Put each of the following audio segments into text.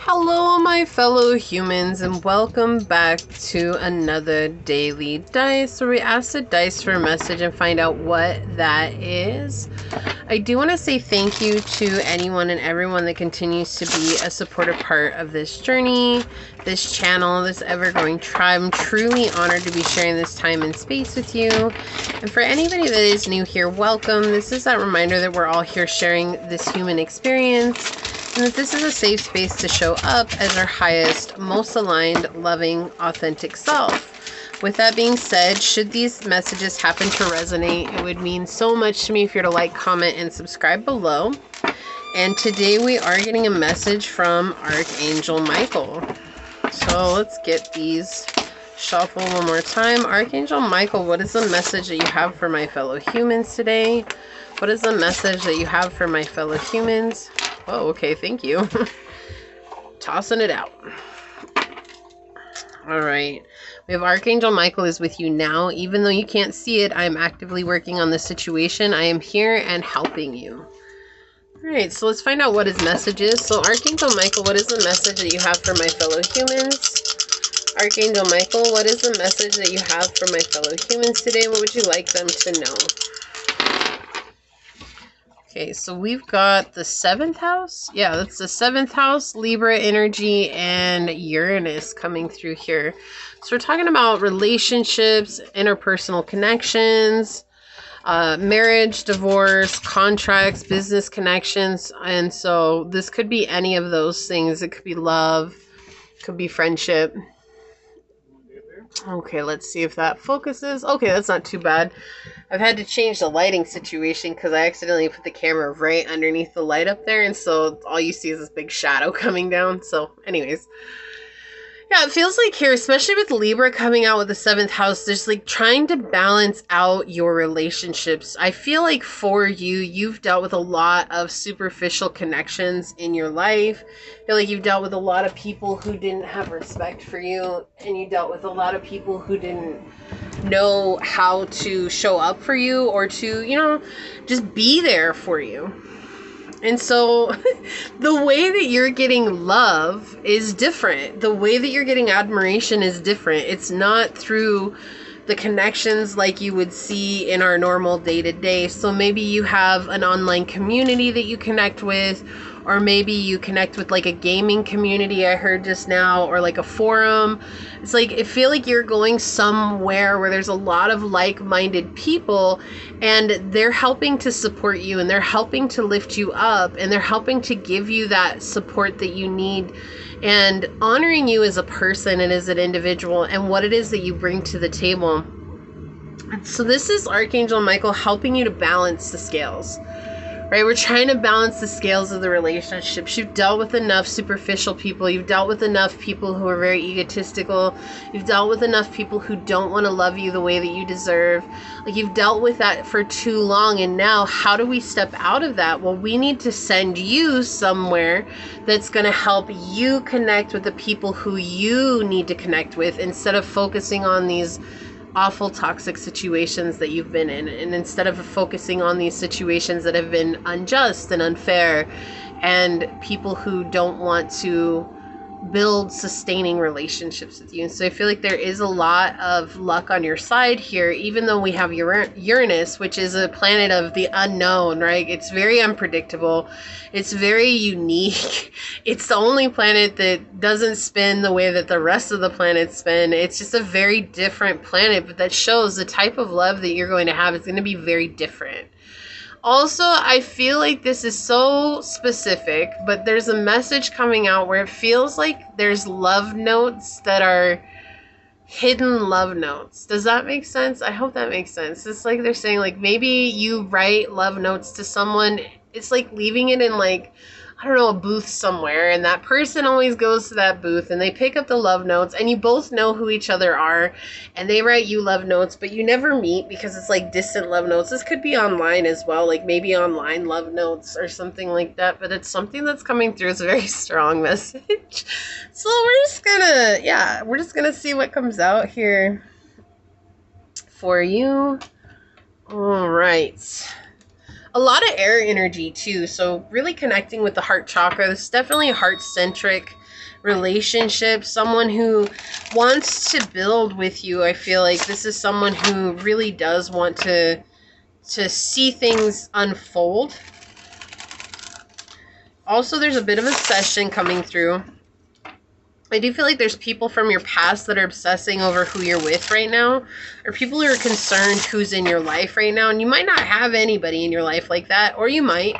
Hello, my fellow humans, and welcome back to another daily dice where we ask the dice for a message and find out what that is. I do want to say thank you to anyone and everyone that continues to be a supportive part of this journey, this channel, this ever-growing tribe. I'm truly honored to be sharing this time and space with you. And for anybody that is new here, welcome. This is that reminder that we're all here sharing this human experience, and that this is a safe space to show up as our highest, most aligned, loving, authentic self. With that being said, should these messages happen to resonate, it would mean so much to me if you're to like, comment, and subscribe below. And today we are getting a message from Archangel Michael. So let's get these shuffle one more time. Archangel Michael, what is the message that you have for my fellow humans today? What is the message that you have for my fellow humans? Oh, okay, thank you. Tossing it out. All right. We have Archangel Michael is with you now. Even though you can't see it, I'm actively working on the situation. I am here and helping you. All right, so let's find out what his message is. So Archangel Michael, what is the message that you have for my fellow humans? Archangel Michael, what is the message that you have for my fellow humans today? What would you like them to know? Okay, so we've got the 7th house. Yeah, that's the 7th house, Libra energy, and Uranus coming through here. So we're talking about relationships, interpersonal connections, marriage, divorce, contracts, business connections. And so this could be any of those things. It could be love, could be friendship. Okay, let's see if that focuses. Okay, that's not too bad. I've had to change the lighting situation because I accidentally put the camera right underneath the light up there, and so all you see is this big shadow coming down. So anyways, yeah, it feels like here, especially with Libra coming out with the 7th house, there's like trying to balance out your relationships. I feel like for you, you've dealt with a lot of superficial connections in your life. I feel like you've dealt with a lot of people who didn't have respect for you, and you dealt with a lot of people who didn't know how to show up for you or to, you know, just be there for you. And so the way that you're getting love is different. The way that you're getting admiration is different. It's not through the connections like you would see in our normal day-to-day. So maybe you have an online community that you connect with, or maybe you connect with like a gaming community I heard just now, or like a forum. It's like, I feel like you're going somewhere where there's a lot of like-minded people, and they're helping to support you, and they're helping to lift you up, and they're helping to give you that support that you need, and honoring you as a person and as an individual and what it is that you bring to the table. So this is Archangel Michael helping you to balance the scales. Right, we're trying to balance the scales of the relationships. You've dealt with enough superficial people. You've dealt with enough people who are very egotistical. You've dealt with enough people who don't want to love you the way that you deserve. Like, you've dealt with that for too long, and now how do we step out of that? Well, we need to send you somewhere that's going to help you connect with the people who you need to connect with, instead of focusing on these awful toxic situations that you've been in, and instead of focusing on these situations that have been unjust and unfair, and people who don't want to build sustaining relationships with you. And so I feel like there is a lot of luck on your side here, even though we have Uranus, which is a planet of the unknown, right? It's very unpredictable. It's very unique. It's the only planet that doesn't spin the way that the rest of the planets spin. It's just a very different planet, but that shows the type of love that you're going to have is going to be very different. Also, I feel like this is so specific, but there's a message coming out where it feels like there's love notes that are hidden love notes. Does that make sense? I hope that makes sense. It's like they're saying, like, maybe you write love notes to someone. It's like leaving it in, like, I don't know, a booth somewhere, and that person always goes to that booth, and they pick up the love notes, and you both know who each other are, and they write you love notes, but you never meet because it's like distant love notes. This could be online as well, like maybe online love notes or something like that, but it's something that's coming through. It's a very strong message. So we're just gonna see what comes out here for you. All right. A lot of air energy too, so really connecting with the heart chakra. This is definitely heart-centric relationship, someone who wants to build with you. I feel like this is someone who really does want to see things unfold. Also, there's a bit of obsession coming through. I do feel like there's people from your past that are obsessing over who you're with right now, or people who are concerned who's in your life right now. And you might not have anybody in your life like that, or you might,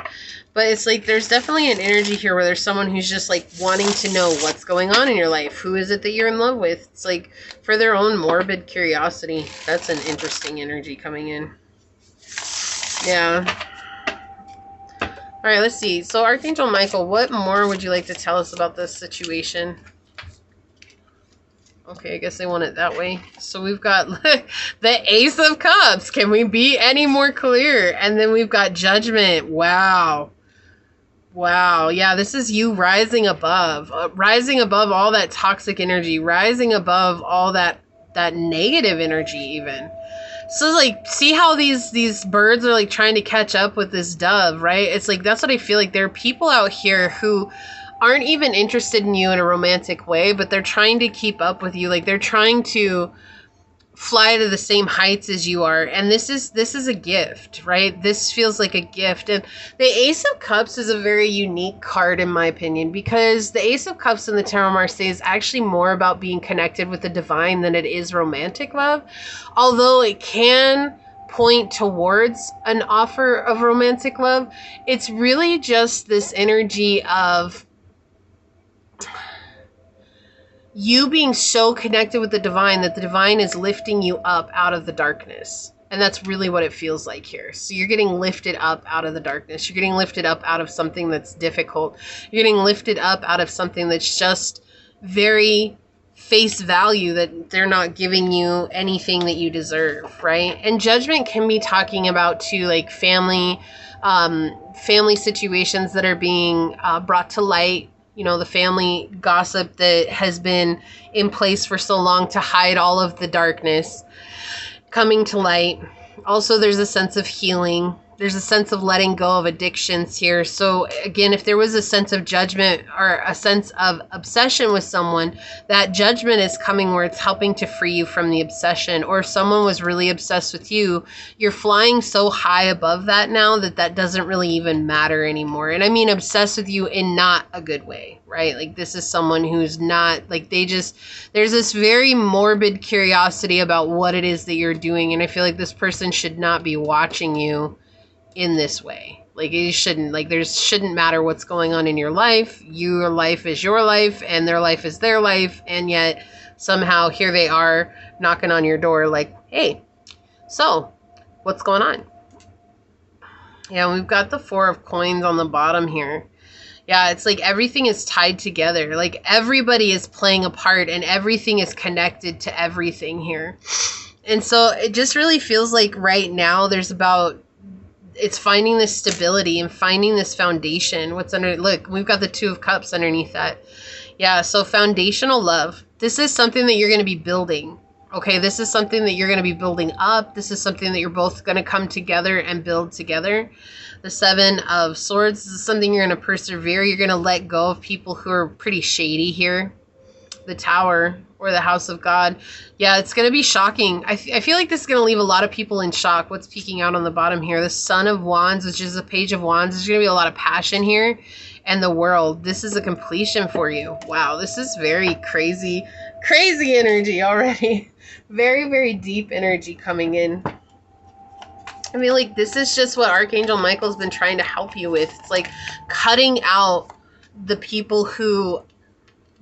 but it's like there's definitely an energy here where there's someone who's just like wanting to know what's going on in your life. Who is it that you're in love with? It's like for their own morbid curiosity. That's an interesting energy coming in. Yeah. All right, let's see. So Archangel Michael, what more would you like to tell us about this situation? Okay, I guess they want it that way. So we've got the Ace of Cups. Can we be any more clear? And then we've got Judgment. Wow. Wow. Yeah, this is you rising above. Rising above all that toxic energy. Rising above all that negative energy even. So like, see how these birds are like trying to catch up with this dove, right? It's like, that's what I feel like. There are people out here who aren't even interested in you in a romantic way, but they're trying to keep up with you. Like they're trying to fly to the same heights as you are. And this is a gift, right? This feels like a gift. And the Ace of Cups is a very unique card in my opinion, because the Ace of Cups in the Tarot Marseille is actually more about being connected with the divine than it is romantic love. Although it can point towards an offer of romantic love, it's really just this energy of you being so connected with the divine that the divine is lifting you up out of the darkness. And that's really what it feels like here. So you're getting lifted up out of the darkness. You're getting lifted up out of something that's difficult. You're getting lifted up out of something that's just very face value, that they're not giving you anything that you deserve, right? And Judgment can be talking about too, like family situations that are being brought to light. You know, the family gossip that has been in place for so long to hide all of the darkness coming to light. Also, there's a sense of healing. There's a sense of letting go of addictions here. So again, if there was a sense of judgment or a sense of obsession with someone, that judgment is coming where it's helping to free you from the obsession. Or if someone was really obsessed with you, you're flying so high above that now that doesn't really even matter anymore. And I mean obsessed with you in not a good way, right? Like this is someone who's not, like there's this very morbid curiosity about what it is that you're doing. And I feel like this person should not be watching you in this way. Like it shouldn't, like there shouldn't matter what's going on in your life. Your life is your life and their life is their life. And yet somehow here they are knocking on your door like, hey, so what's going on? Yeah, we've got the Four of Coins on the bottom here. Yeah, it's like everything is tied together. Like everybody is playing a part and everything is connected to everything here. And so it just really feels like right now it's finding this stability and finding this foundation. What's under, look, we've got the Two of Cups underneath that. Yeah, so foundational love. This is something that you're going to be building. Okay, this is something that you're going to be building up. This is something that you're both going to come together and build together. The Seven of Swords is something you're going to persevere. You're going to let go of people who are pretty shady here. The Tower or the House of God. Yeah, it's going to be shocking. I feel like this is going to leave a lot of people in shock. What's peeking out on the bottom here? The Son of Wands, which is a Page of Wands. There's going to be a lot of passion here. And the World. This is a completion for you. Wow, this is very crazy energy already. Very, very deep energy coming in. I mean, like, this is just what Archangel Michael's been trying to help you with. It's like cutting out the people who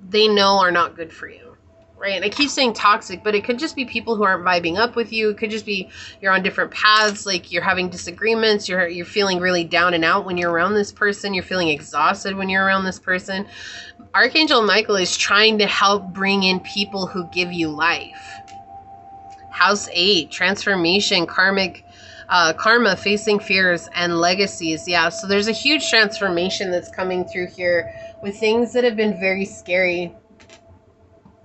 they know are not good for you, right? And I keep saying toxic, but it could just be people who aren't vibing up with you. It could just be you're on different paths, like you're having disagreements, you're feeling really down and out when you're around this person, you're feeling exhausted when you're around this person. Archangel Michael is trying to help bring in people who give you life. House 8, transformation, karma, facing fears, and legacies. Yeah, so there's a huge transformation that's coming through here with things that have been very scary,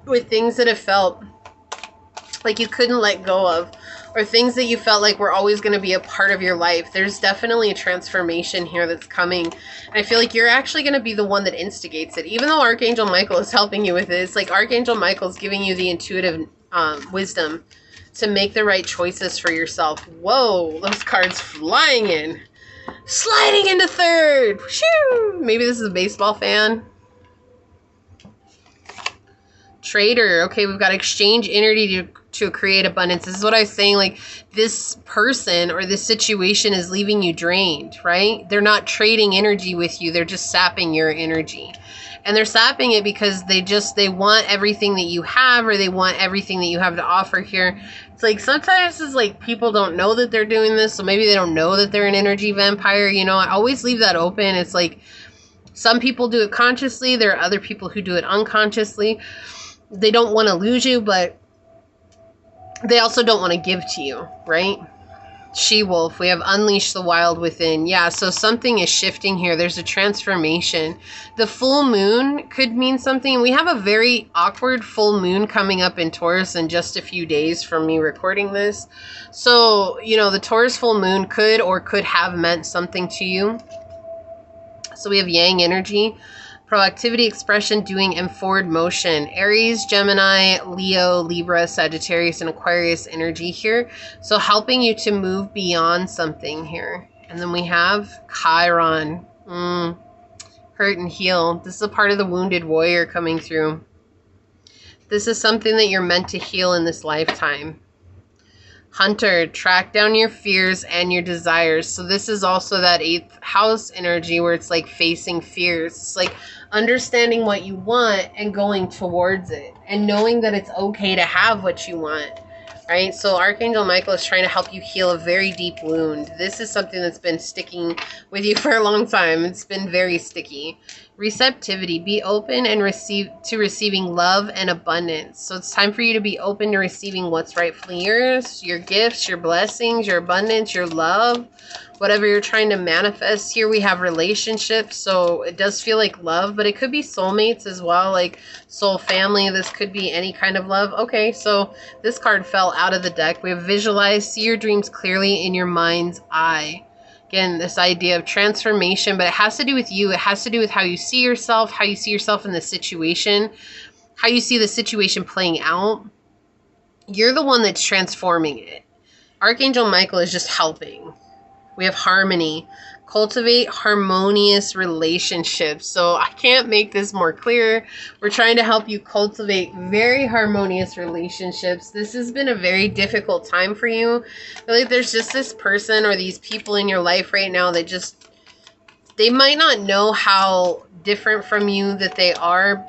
with things that have felt like you couldn't let go of, or things that you felt like were always going to be a part of your life. There's definitely a transformation here that's coming. And I feel like you're actually going to be the one that instigates it. Even though Archangel Michael is helping you with it, it's like Archangel Michael's giving you the intuitive wisdom to make the right choices for yourself. Whoa, those cards flying in. Sliding into third. Shoo! Maybe this is a baseball fan. Trader. Okay, we've got exchange energy to create abundance. This is what I was saying, like this person or this situation is leaving you drained, right? They're not trading energy with you. They're just sapping your energy. And they're sapping it because they want everything that you have, or they want everything that you have to offer here. It's like sometimes it's like people don't know that they're doing this, so maybe they don't know that they're an energy vampire. You know, I always leave that open. It's like some people do it consciously. There are other people who do it unconsciously. They don't want to lose you, but they also don't want to give to you, right? She-wolf, we have unleash the wild within. Yeah, so something is shifting here. There's a transformation. The full moon could mean something. We have a very awkward full moon coming up in Taurus in just a few days from me recording this. So, you know, the Taurus full moon could have meant something to you. So we have yang energy. Proactivity, expression, doing, and forward motion. Aries, Gemini, Leo, Libra, Sagittarius, and Aquarius energy here. So helping you to move beyond something here. And then we have Chiron. Hurt and heal. This is a part of the wounded warrior coming through. This is something that you're meant to heal in this lifetime. Hunter, track down your fears and your desires. So this is also that 8th house energy where it's like facing fears. It's like understanding what you want and going towards it and knowing that it's okay to have what you want, right? So Archangel Michael is trying to help you heal a very deep wound. This is something that's been sticking with you for a long time. It's been very sticky. Receptivity, be open and receiving love and abundance. So it's time for you to be open to receiving what's rightfully yours, your gifts, your blessings, your abundance, your love, whatever you're trying to manifest. Here we have relationships, so it does feel like love, but it could be soulmates as well, like soul family. This could be any kind of love. Okay, so this card fell out of the deck. We have visualize, see your dreams clearly in your mind's eye. Again, this idea of transformation, but it has to do with you. It has to do with how you see yourself in the situation, how you see the situation playing out. You're the one that's transforming it. Archangel Michael is just helping. We have harmony. Cultivate harmonious relationships. So I can't make this more clear. We're trying to help you cultivate very harmonious relationships. This has been a very difficult time for you. I feel like there's just this person or these people in your life right now that just, they might not know how different from you that they are,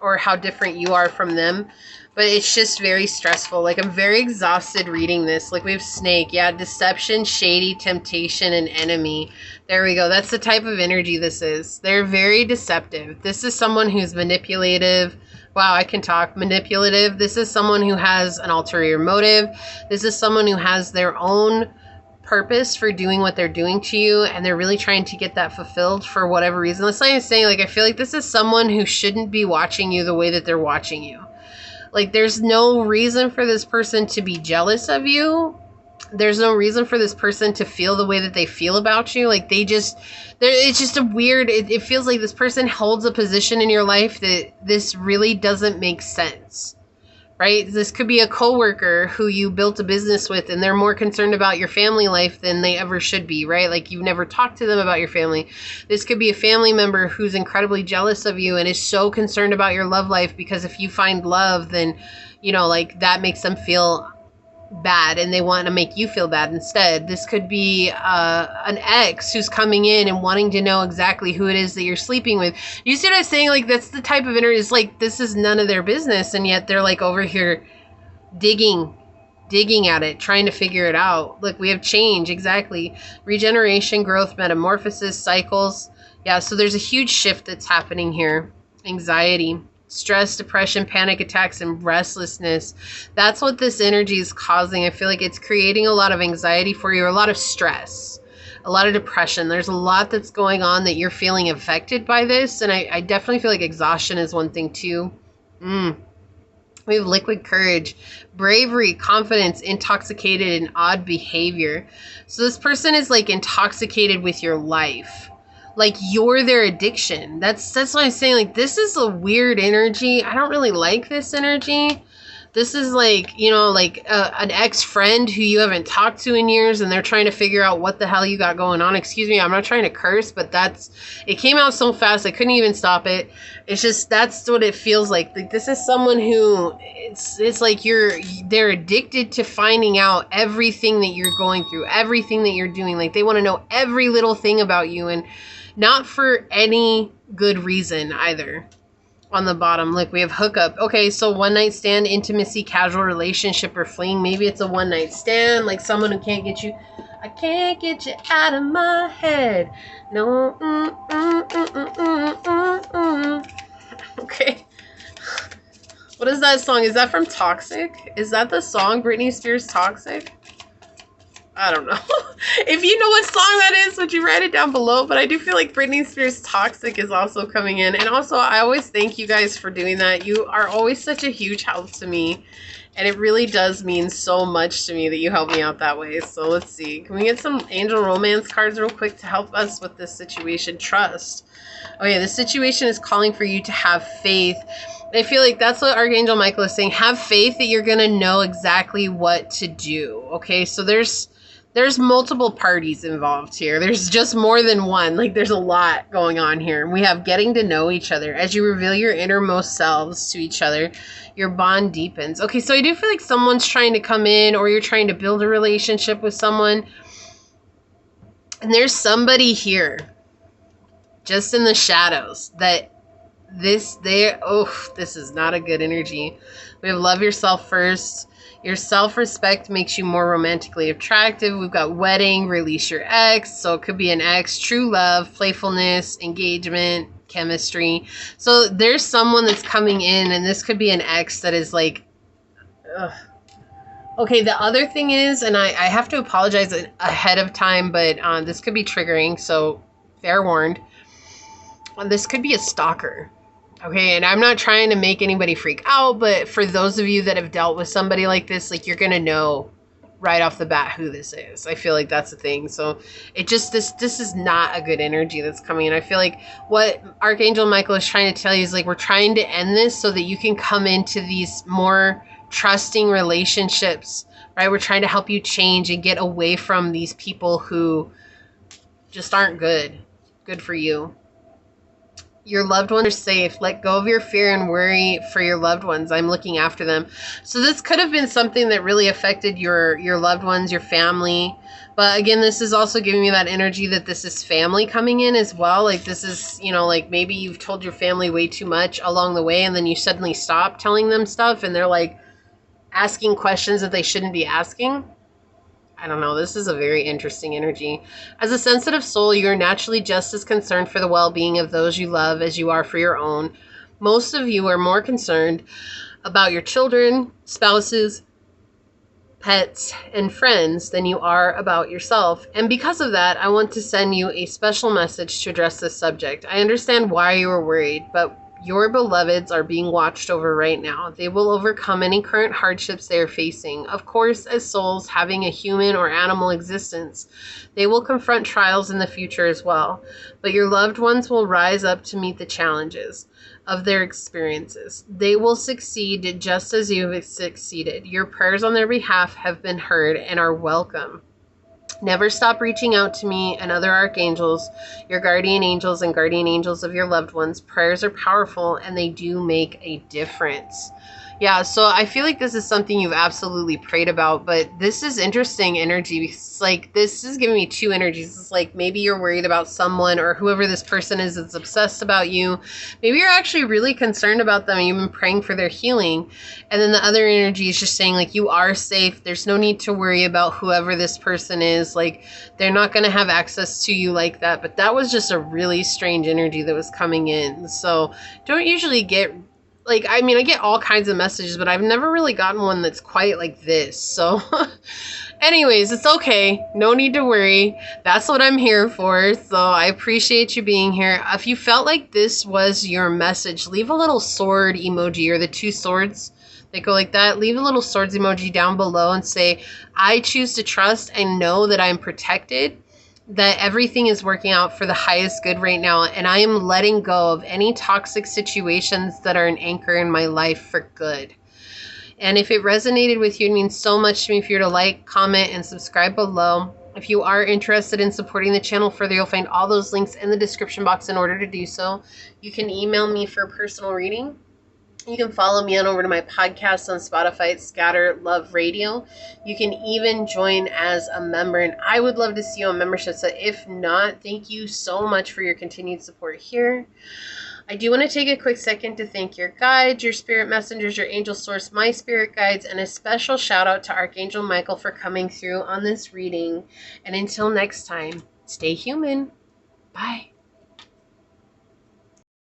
or how different you are from them. But it's just very stressful. Like, I'm very exhausted reading this. Like, we have snake. Yeah, deception, shady, temptation, and enemy. There we go. That's the type of energy this is. They're very deceptive. This is someone who's manipulative. Wow, I can talk. Manipulative. This is someone who has an ulterior motive. This is someone who has their own purpose for doing what they're doing to you, and they're really trying to get that fulfilled for whatever reason. That's like I'm saying, like, I feel like this is someone who shouldn't be watching you the way that they're watching you. Like, there's no reason for this person to be jealous of you. There's no reason for this person to feel the way that they feel about you. Like, it's just a weird, it feels like this person holds a position in your life that this really doesn't make sense, right? This could be a coworker who you built a business with, and they're more concerned about your family life than they ever should be, right? Like, you've never talked to them about your family. This could be a family member who's incredibly jealous of you and is so concerned about your love life, because if you find love, then, you know, like, that makes them feel bad and they want to make you feel bad instead. This could be an ex who's coming in and wanting to know exactly who it is that you're sleeping with. You see what I'm saying? Like, that's the type of energy. It's like, this is none of their business, and yet they're like over here digging at it, trying to figure it out. Look, we have change. Exactly. Regeneration, growth, metamorphosis, cycles. Yeah, so there's a huge shift that's happening here. Anxiety, stress, depression, panic attacks, and restlessness. That's what this energy is causing. I feel like it's creating a lot of anxiety for you, or a lot of stress, a lot of depression. There's a lot that's going on that you're feeling affected by this. And I definitely feel like exhaustion is one thing too. We have liquid courage, bravery, confidence, intoxicated, and odd behavior. So this person is like intoxicated with your life. Like you're their addiction. That's what I'm saying. Like this is a weird energy. I don't really like this energy. This is like, you know, like an ex-friend who you haven't talked to in years and they're trying to figure out what the hell you got going on. Excuse me, I'm not trying to curse, but it came out so fast I couldn't even stop it. It's just, that's what it feels like. Like this is someone who, it's like they're addicted to finding out everything that you're going through, everything that you're doing. Like they want to know every little thing about you, and not for any good reason either. On the bottom, look, we have hookup. Okay, so one night stand, intimacy, casual relationship, or fling. Maybe it's a one night stand, like someone who can't get you. I can't get you out of my head. No. Okay. What is that song? Is that from Toxic? Is that the song, Britney Spears' Toxic? I don't know. If you know what song that is, would you write it down below? But I do feel like Britney Spears' Toxic is also coming in. And also, I always thank you guys for doing that. You are always such a huge help to me. And it really does mean so much to me that you help me out that way. So let's see. Can we get some angel romance cards real quick to help us with this situation? Trust. Okay, this situation is calling for you to have faith. I feel like that's what Archangel Michael is saying. Have faith that you're going to know exactly what to do. Okay, so there's multiple parties involved here. There's just more than one. Like there's a lot going on here. We have getting to know each other. As you reveal your innermost selves to each other, your bond deepens. Okay, so I do feel like someone's trying to come in, or you're trying to build a relationship with someone. And there's somebody here, just in the shadows, that this is not a good energy. We have love yourself first. Your self-respect makes you more romantically attractive. We've got wedding, release your ex. So it could be an ex, true love, playfulness, engagement, chemistry. So there's someone that's coming in, and this could be an ex that is like, ugh. Okay, the other thing is, and I have to apologize ahead of time, but this could be triggering, so fair warned. This could be a stalker. Okay, and I'm not trying to make anybody freak out, but for those of you that have dealt with somebody like this, like you're going to know right off the bat who this is. I feel like that's the thing. So it just, this is not a good energy that's coming in. I feel like what Archangel Michael is trying to tell you is like, we're trying to end this so that you can come into these more trusting relationships, right? We're trying to help you change and get away from these people who just aren't good for you. Your loved ones are safe. Let go of your fear and worry for your loved ones. I'm looking after them. So this could have been something that really affected your loved ones, your family. But again, this is also giving me that energy that this is family coming in as well. Like this is, you know, like maybe you've told your family way too much along the way, and then you suddenly stop telling them stuff, and they're like asking questions that they shouldn't be asking. I don't know. This is a very interesting energy. As a sensitive soul, you're naturally just as concerned for the well-being of those you love as you are for your own. Most of you are more concerned about your children, spouses, pets, and friends than you are about yourself. And because of that, I want to send you a special message to address this subject. I understand why you are worried, but your beloveds are being watched over right now. They will overcome any current hardships they are facing. Of course, as souls having a human or animal existence, they will confront trials in the future as well. But your loved ones will rise up to meet the challenges of their experiences. They will succeed just as you have succeeded. Your prayers on their behalf have been heard and are welcome. Never stop reaching out to me and other archangels, your guardian angels and guardian angels of your loved ones. Prayers are powerful and they do make a difference. Yeah, so I feel like this is something you've absolutely prayed about, but this is interesting energy. It's like, this is giving me two energies. It's like maybe you're worried about someone or whoever this person is that's obsessed about you. Maybe you're actually really concerned about them and you've been praying for their healing. And then the other energy is just saying like, you are safe. There's no need to worry about whoever this person is. Like, they're not going to have access to you like that. But that was just a really strange energy that was coming in. So don't usually get... Like, I mean, I get all kinds of messages, but I've never really gotten one that's quite like this. So, anyways, it's okay. No need to worry. That's what I'm here for. So, I appreciate you being here. If you felt like this was your message, leave a little sword emoji or the two swords. They go like that. Leave a little swords emoji down below and say, I choose to trust and know that I'm protected, that everything is working out for the highest good right now, and I am letting go of any toxic situations that are an anchor in my life for good. And if it resonated with you, it means so much to me for you to like, comment, and subscribe below. If you are interested in supporting the channel further, you'll find all those links in the description box in order to do so. You can email me for a personal reading. You can follow me on over to my podcast on Spotify, Scatter Love Radio. You can even join as a member, and I would love to see you on membership. So if not, thank you so much for your continued support here. I do want to take a quick second to thank your guides, your spirit messengers, your angel source, my spirit guides, and a special shout out to Archangel Michael for coming through on this reading. And until next time, stay human. Bye.